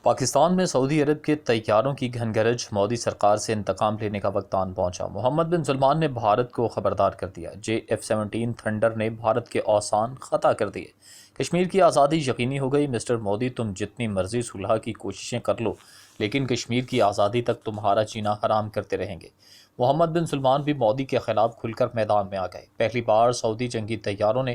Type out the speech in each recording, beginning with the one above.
پاکستان میں سعودی عرب کے طیاروں کی گھن گرج، مودی سرکار سے انتقام لینے کا وقت آن پہنچا۔ محمد بن سلمان نے بھارت کو خبردار کر دیا۔ F-17 تھنڈر نے بھارت کے اوسان خطا کر دیے۔ کشمیر کی آزادی یقینی ہو گئی۔ مسٹر مودی، تم جتنی مرضی صلح کی کوششیں کر لو، لیکن کشمیر کی آزادی تک تمہارا جینا حرام کرتے رہیں گے۔ محمد بن سلمان بھی مودی کے خلاف کھل کر میدان میں آ گئے۔ پہلی بار سعودی جنگی طیاروں نے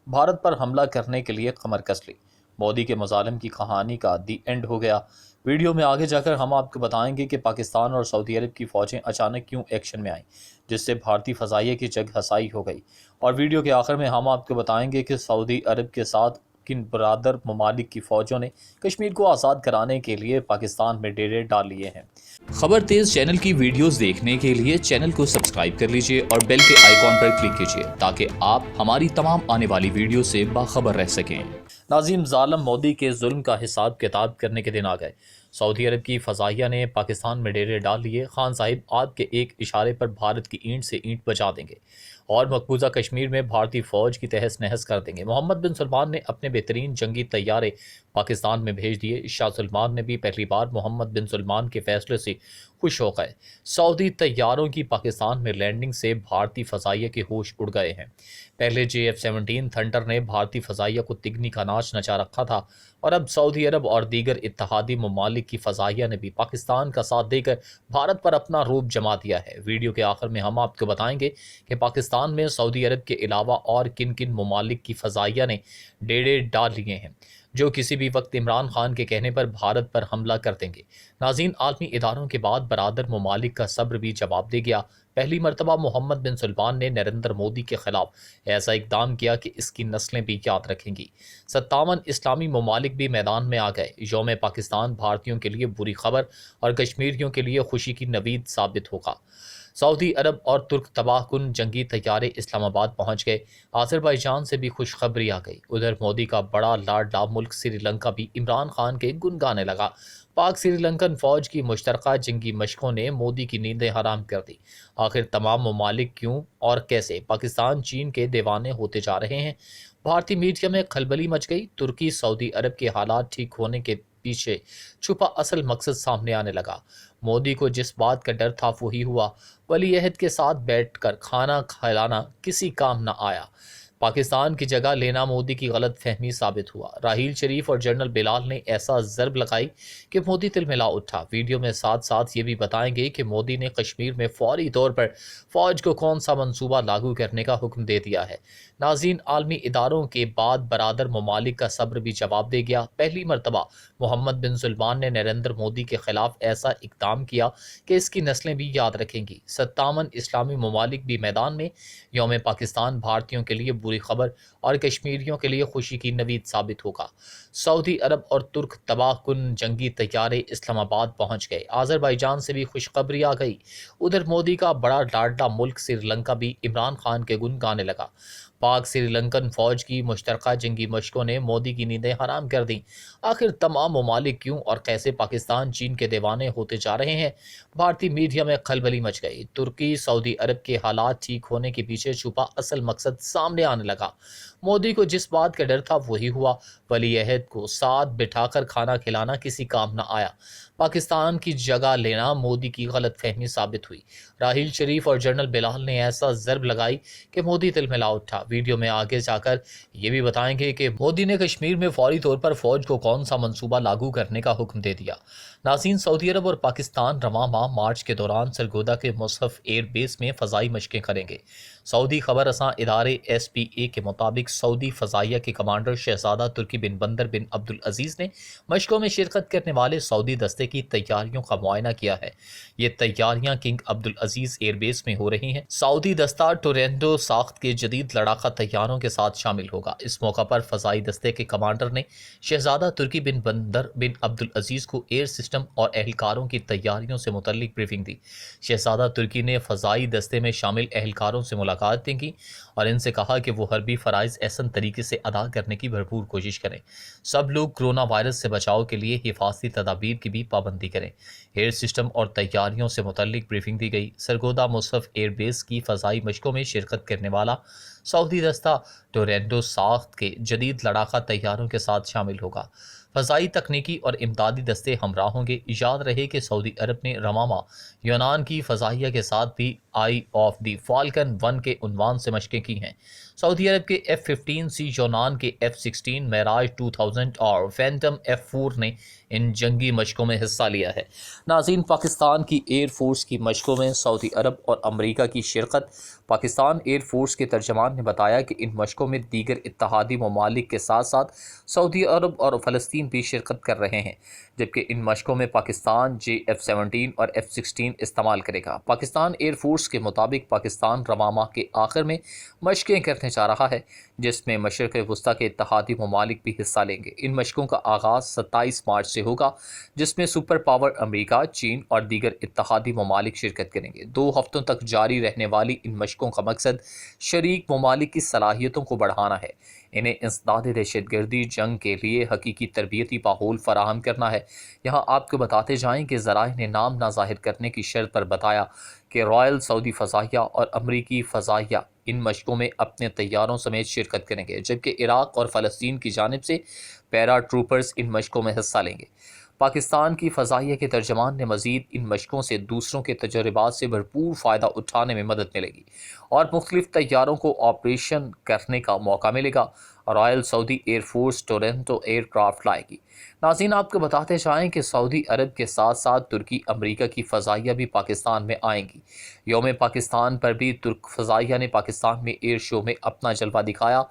بھارت پر حملہ کرنے کے لیے کمر کس لی۔ مودی کے مظالم کی کہانی کا دی اینڈ ہو گیا۔ ویڈیو میں آگے جا کر ہم آپ کو بتائیں گے کہ پاکستان اور سعودی عرب کی فوجیں اچانک کیوں ایکشن میں آئیں، جس سے بھارتی فضائیہ کی جگ ہسائی ہو گئی۔ اور ویڈیو کے آخر میں ہم آپ کو بتائیں گے کہ سعودی عرب کے ساتھ کن برادر ممالک کی فوجوں نے کشمیر کو آزاد کرانے کے لیے پاکستان میں ڈیرے ڈال لیے ہیں۔ خبر تیز چینل کی ویڈیوز دیکھنے کے لیے چینل کو سبسکرائب کر لیجئے اور بیل کے آئیکن پر کلک کیجئے تاکہ آپ ہماری تمام آنے والی ویڈیو سے باخبر رہ سکیں۔ ناظرین، ظالم مودی کے ظلم کا حساب کتاب کرنے کے دن آ گئے۔ سعودی عرب کی فضائیہ نے پاکستان میں ڈیرے ڈال لیے۔ خان صاحب آپ کے ایک اشارے پر بھارت کی اینٹ سے اینٹ بجا دیں گے اور مقبوضہ کشمیر میں بھارتی فوج کی تہس نہس کر دیں گے۔ محمد بن سلمان نے اپنے بہترین جنگی طیارے پاکستان میں بھیج دیے۔ شاہ سلمان نے بھی پہلی بار محمد بن سلمان کے فیصلے سے خوش ہو گئے۔ سعودی طیاروں کی پاکستان میں لینڈنگ سے بھارتی فضائیہ کے ہوش اڑ گئے ہیں۔ پہلے F-17 تھنڈر نے بھارتی فضائیہ کو تگنی کا ناچ نچا رکھا تھا، اور اب سعودی عرب اور دیگر اتحادی ممالک کی فضائیہ نے بھی پاکستان کا ساتھ دے کر بھارت پر اپنا روب جما دیا ہے۔ ویڈیو کے آخر میں ہم آپ کو بتائیں گے کہ پاکستان میں سعودی عرب کے علاوہ اور کن کن ممالک کی فضائیہ نے ڈیرے ڈال لیے ہیں، جو کسی بھی وقت عمران خان کے کہنے پر بھارت پر حملہ کر دیں گے۔ ناظرین، عالمی اداروں کے بعد برادر ممالک کا صبر بھی جواب دے گیا۔ پہلی مرتبہ محمد بن سلمان نے نریندر مودی کے خلاف ایسا اقدام کیا کہ اس کی نسلیں بھی یاد رکھیں گی۔ 57 اسلامی ممالک بھی میدان میں آ گئے۔ یوم پاکستان بھارتیوں کے لیے بری خبر اور کشمیریوں کے لیے خوشی کی نوید ثابت ہوگا۔ سعودی عرب اور ترک تباہ کن جنگی طیارے اسلام آباد پہنچ گئے۔ آذربائیجان سے بھی خوشخبری آ گئی۔ ادھر مودی کا بڑا لاڈلا ملک سری لنکا بھی عمران خان کے گن گانے لگا۔ پاک سری لنکن فوج کی مشترکہ جنگی مشقوں نے مودی کی نیندیں حرام کر دی۔ آخر تمام ممالک کیوں اور کیسے پاکستان چین کے دیوانے ہوتے جا رہے ہیں؟ بھارتی میڈیا میں کھلبلی مچ گئی۔ ترکی سعودی عرب کے حالات ٹھیک ہونے کے پیچھے چھپا اصل مقصد سامنے آنے لگا۔ مودی کو جس بات کا ڈر تھا وہی ہوا۔ ولی عہد کے ساتھ بیٹھ کر کھانا کھلانا کسی کام نہ آیا۔ پاکستان کی جگہ لینا مودی کی غلط فہمی ثابت ہوا۔ راحیل شریف اور جنرل بلال نے ایسا ضرب لگائی کہ مودی تلملا اٹھا۔ ویڈیو میں ساتھ ساتھ یہ بھی بتائیں گے کہ مودی نے کشمیر میں فوری طور پر فوج کو کون سا منصوبہ لاگو کرنے کا حکم دے دیا ہے۔ ناظرین، عالمی اداروں کے بعد برادر ممالک کا صبر بھی جواب دے گیا۔ پہلی مرتبہ محمد بن سلمان نے نریندر مودی کے خلاف ایسا اقدام کیا کہ اس کی نسلیں بھی یاد رکھیں گی۔ 57 اسلامی ممالک بھی میدان میں۔ یوم پاکستان بھارتیوں کے لیے بری خبر اور کشمیریوں کے لیے خوشی کی نوید ثابت ہوگا۔ سعودی عرب اور ترک تباہ کن جنگی طیارے اسلام آباد پہنچ گئے۔ آذربائیجان سے بھی خوشخبری آ گئی۔ ادھر مودی کا بڑا لاڈلا ملک سری لنکا بھی عمران خان کے گن گانے لگا۔ پاک سری لنکن فوج کی مشترکہ جنگی مشقوں نے مودی کی نیندیں حرام کر دیں۔ آخر تمام ممالک کیوں اور کیسے پاکستان چین کے دیوانے ہوتے جا رہے ہیں؟ بھارتی میڈیا میں کھلبلی مچ گئی۔ ترکی سعودی عرب کے حالات ٹھیک ہونے کے پیچھے چھپا اصل مقصد سامنے آنے لگا۔ مودی کو جس بات کا ڈر تھا وہی ہوا۔ ولی عہد کو ساتھ بٹھا کر کھانا کھلانا کسی کام نہ آیا۔ پاکستان کی جگہ لینا مودی کی غلط فہمی ثابت ہوئی۔ راحیل شریف اور جنرل بلال نے ایسا ضرب لگائی کہ مودی تلملا اٹھا۔ ویڈیو میں آگے جا کر یہ بھی بتائیں گے کہ مودی نے کشمیر میں فوری طور پر فوج کو کون سا منصوبہ لاگو کرنے کا حکم دے دیا۔ ناظرین، سعودی عرب اور پاکستان رواں ماہ مارچ کے دوران سرگودا کے مصحف ایئر بیس میں فضائی مشقیں کریں گے۔ سعودی خبر رساں ادارے SPA کے مطابق سعودی فضائیہ کے کمانڈر شہزادہ ترکی بن بندر بن عبدالعزیز نے مشقوں میں شرکت کرنے والے سعودی دستے کی تیاریوں کا معائنہ کیا ہے۔ یہ تیاریاں کنگ عبدالعزیز ایئر بیس میں ہو رہی ہیں۔ سعودی دستہ ٹورینڈو ساخت کے جدید لڑاکا طیاروں کے ساتھ شامل ہوگا۔ اس موقع پر فضائی دستے کے کمانڈر نے شہزادہ ترکی بن بندر بن عبدالعزیز کو ایئر سسٹم اور اہلکاروں کی تیاریوں سے متعلق بریفنگ دی۔ شہزادہ ترکی نے فضائی دستے میں شامل اہلکاروں سے ملاقاتیں کی اور ان سے کہا کہ وہ حربی فرائض احسن طریقے سے ادا کرنے کی بھرپور کوشش کریں۔ سب لوگ کورونا وائرس سے بچاؤ کے لیے حفاظتی تدابیر کی بھی پابندی کریں۔ ایئر سسٹم اور تیاریوں سے متعلق بریفنگ دی گئی۔ سرگودا مصحف ایئر بیس کی فضائی مشقوں میں شرکت کرنے والا سعودی دستہ ٹورینڈو ساخت کے جدید لڑاکا طیاروں کے ساتھ شامل ہوگا۔ فضائی تکنیکی اور امدادی دستے ہمراہ ہوں گے۔ یاد رہے کہ سعودی عرب نے رمامہ یونان کی فضائیہ کے ساتھ بھی آئی آف دی فالکن 1 کے عنوان سے مشقیں کی ہیں۔ سعودی عرب کے F-15C، یونان کے F-16 معراج 2000 اور فینٹم F-4 نے ان جنگی مشقوں میں حصہ لیا ہے۔ ناظرین، پاکستان کی ایئر فورس کی مشقوں میں سعودی عرب اور امریکہ کی شرکت۔ پاکستان ایئر فورس کے ترجمان نے بتایا کہ ان مشقوں میں دیگر اتحادی ممالک کے ساتھ ساتھ سعودی عرب اور فلسطین بھی شرکت کر رہے ہیں، جبکہ ان مشقوں میں پاکستان F-17 اور F-16 استعمال کرے گا۔ پاکستان ایئر فورس کے مطابق پاکستان رمامہ کے آخر میں مشقیں کرنے جا رہا ہے، جس میں مشرق وسطیٰ کے اتحادی ممالک بھی حصہ لیں گے۔ ان مشقوں کا آغاز 27 مارچ سے ہوگا، جس میں سپر پاور امریکہ، چین اور دیگر اتحادی ممالک شرکت کریں گے۔ 2 ہفتوں تک جاری رہنے والی ان مشقوں کا مقصد شریک ممالک کی صلاحیتوں کو بڑھانا ہے، انہیں انسداد دہشت گردی جنگ کے لیے حقیقی تربیتی ماحول فراہم کرنا ہے۔ یہاں آپ کو بتاتے جائیں کہ ذرائع نے نام نہ ظاہر کرنے کی شرط پر بتایا کہ رائل سعودی فضائیہ اور امریکی فضائیہ ان مشقوں میں اپنے طیاروں سمیت شرکت کریں گے، جبکہ عراق اور فلسطین کی جانب سے پیرا ٹروپرز ان مشقوں میں حصہ لیں گے۔ پاکستان کی فضائیہ کے ترجمان نے مزید ان مشقوں سے دوسروں کے تجربات سے بھرپور فائدہ اٹھانے میں مدد ملے گی اور مختلف طیاروں کو آپریشن کرنے کا موقع ملے گا۔ Royal Saudi air force Tornado aircraft لائے گی۔ ناظرین، آپ کو بتاتے جائیں کہ سعودی عرب کے ساتھ ساتھ ترکی امریکہ کی فضائیہ بھی پاکستان میں آئیں گی۔ یوم پاکستان پر بھی ترک فضائیہ نے پاکستان میں ایئر شو میں اپنا جلوہ دکھایا۔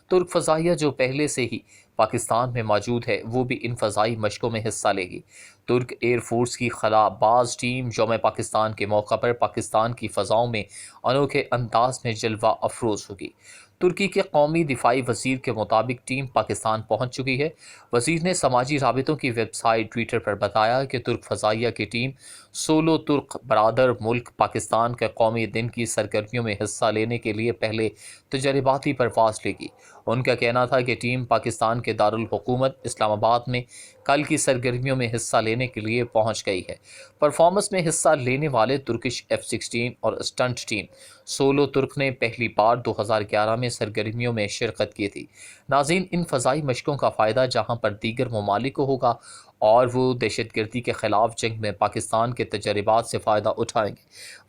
ترک فضائیہ جو پہلے سے ہی پاکستان میں موجود ہے، وہ بھی ان فضائی مشقوں میں حصہ لے گی۔ ترک ایئر فورس کی خلا باز ٹیم یوم پاکستان کے موقع پر پاکستان کی فضاؤں میں انوکھے انداز میں جلوہ افروز ہوگی۔ ترکی کے قومی دفاعی وزیر کے مطابق ٹیم پاکستان پہنچ چکی ہے۔ وزیر نے سماجی رابطوں کی ویب سائٹ ٹویٹر پر بتایا کہ ترک فضائیہ کی ٹیم 16 ترک برادر ملک پاکستان کے قومی دن کی سرگرمیوں میں حصہ لینے کے لیے پہلے تجرباتی پرواز لے گی۔ ان کا کہنا تھا کہ ٹیم پاکستان کے دارالحکومت اسلام آباد میں کل کی سرگرمیوں میں حصہ لینے کے لیے پہنچ گئی ہے۔ پرفارمنس میں حصہ لینے والے ترکش F-16 اور اسٹنٹ ٹیم 16 ترک نے پہلی بار 2011 میں سرگرمیوں میں شرکت کی تھی۔ ناظرین، ان فضائی مشقوں کا فائدہ جہاں پر دیگر ممالک کو ہوگا اور وہ دہشت گردی کے خلاف جنگ میں پاکستان کے تجربات سے فائدہ اٹھائیں گے،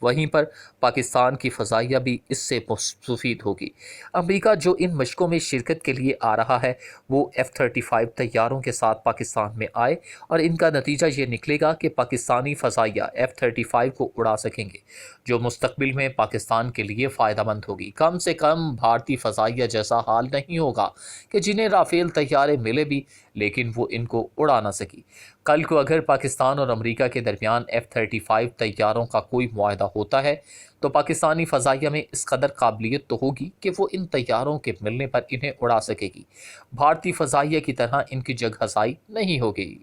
وہیں پر پاکستان کی فضائیہ بھی اس سے مستفید ہوگی۔ امریکہ جو ان مشقوں میں شرکت کے لیے آ رہا ہے، وہ F-35 طیاروں کے ساتھ پاکستان میں آئے اور ان کا نتیجہ یہ نکلے گا کہ پاکستانی فضائیہ F-35 کو اڑا سکیں گے، جو مستقبل میں پاکستان کے لیے فائدہ مند ہوگی۔ کم سے کم بھارتی فضائیہ جیسا حال نہیں ہوگا کہ جنہیں رافیل طیارے ملے بھی لیکن وہ ان کو اڑا نہ سکی۔ کل کو اگر پاکستان اور امریکہ کے درمیان F-35 طیاروں کا کوئی معاہدہ ہوتا ہے تو پاکستانی فضائیہ میں اس قدر قابلیت تو ہوگی کہ وہ ان طیاروں کے ملنے پر انہیں اڑا سکے گی۔ بھارتی فضائیہ کی طرح ان کی جگ ہسائی نہیں ہوگی۔